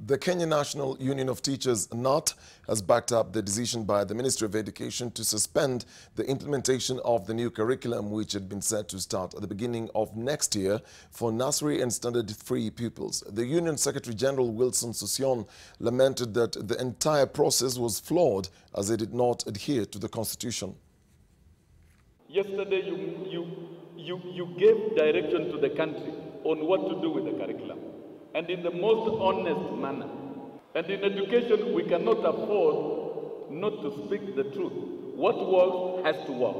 The Kenya National Union of Teachers, KNUT, has backed up the decision by the Ministry of Education to suspend the implementation of the new curriculum, which had been set to start at the beginning of next year for nursery and standard 3 pupils. The Union Secretary General Wilson Sossion lamented that the entire process was flawed as it did not adhere to the Constitution. Yesterday, you gave direction to the country on what to do with the curriculum, and in the most honest manner. And in education, we cannot afford not to speak the truth. What works has to work.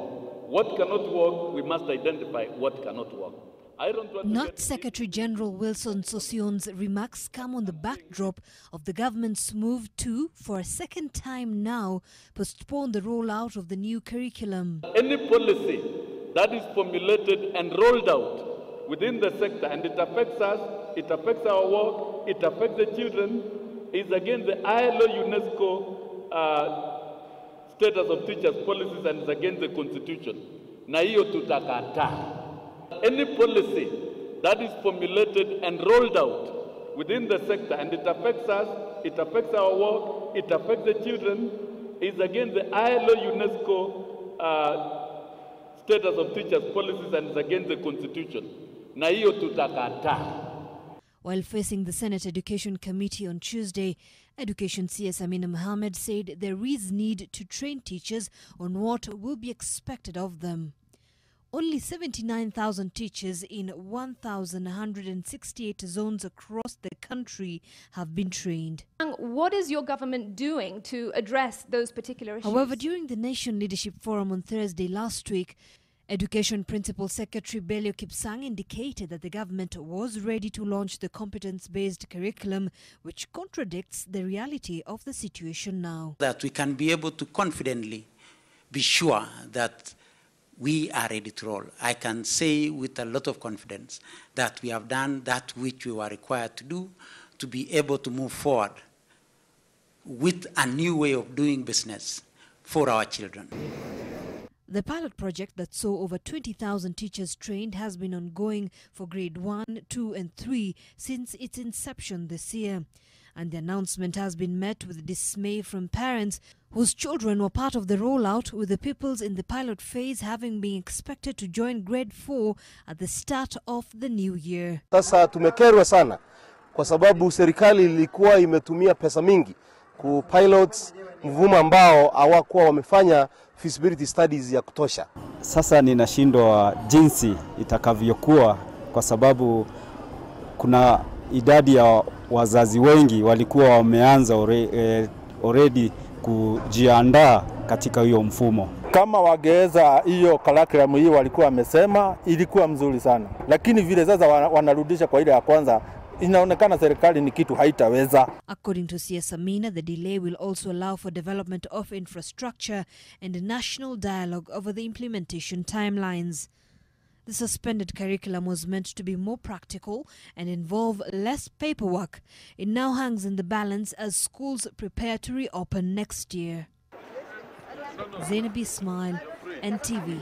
What cannot work, we must identify what cannot work. KNUT Secretary General Wilson Sosion's remarks come on the backdrop of the government's move to, for a second time now, postpone the rollout of the new curriculum. Any policy that is formulated and rolled out within the sector, and it affects us, it affects our work, it affects the children, is against the ILO UNESCO status of teachers policies and is against the Constitution. Na hiyo tutakataa. Any policy that is formulated and rolled out within the sector, and it affects us, it affects our work, it affects the children, is against the ILO UNESCO status of teachers policies and is against the Constitution. Na hiyo tutakataa. While facing the Senate Education Committee on Tuesday, Education CS Amina Mohammed said there is need to train teachers on what will be expected of them. Only 79,000 teachers in 1,168 zones across the country have been trained. What is your government doing to address those particular issues? However, during the Nation Leadership Forum on Thursday last week, Education Principal Secretary Belio Kipsang indicated that the government was ready to launch the competence-based curriculum, which contradicts the reality of the situation now. That we can be able to confidently be sure that we are ready to roll. I can say with a lot of confidence that we have done that which we were required to do to be able to move forward with a new way of doing business for our children. The pilot project that saw over 20,000 teachers trained has been ongoing for grade 1, 2 and 3 since its inception this year. And the announcement has been met with dismay from parents whose children were part of the rollout, with the pupils in the pilot phase having been expected to join grade 4 at the start of the new year. Sasa tumekerwa sana kwa sababu serikali ilikuwa imetumia pesa mingi ku pilots mvumo ambao hawakuwa wamefanya feasibility studies ya kutosha. Sasa ninashindwa jinsi itakavyokuwa kwa sababu kuna idadi ya wazazi wengi walikuwa wameanza already kujiandaa katika hiyo mfumo. Kama wageza hiyo curriculum hii walikuwa wamesema ilikuwa mzuri sana. Lakini vile sasa wanarudisha kwa ile ya kwanza, inaonekana serikali ni kitu haitaweza. According to CS Amina, the delay will also allow for development of infrastructure and a national dialogue over the implementation timelines. The suspended curriculum was meant to be more practical and involve less paperwork. It now hangs in the balance as schools prepare to reopen next year. Zainabi Ismail, NTV.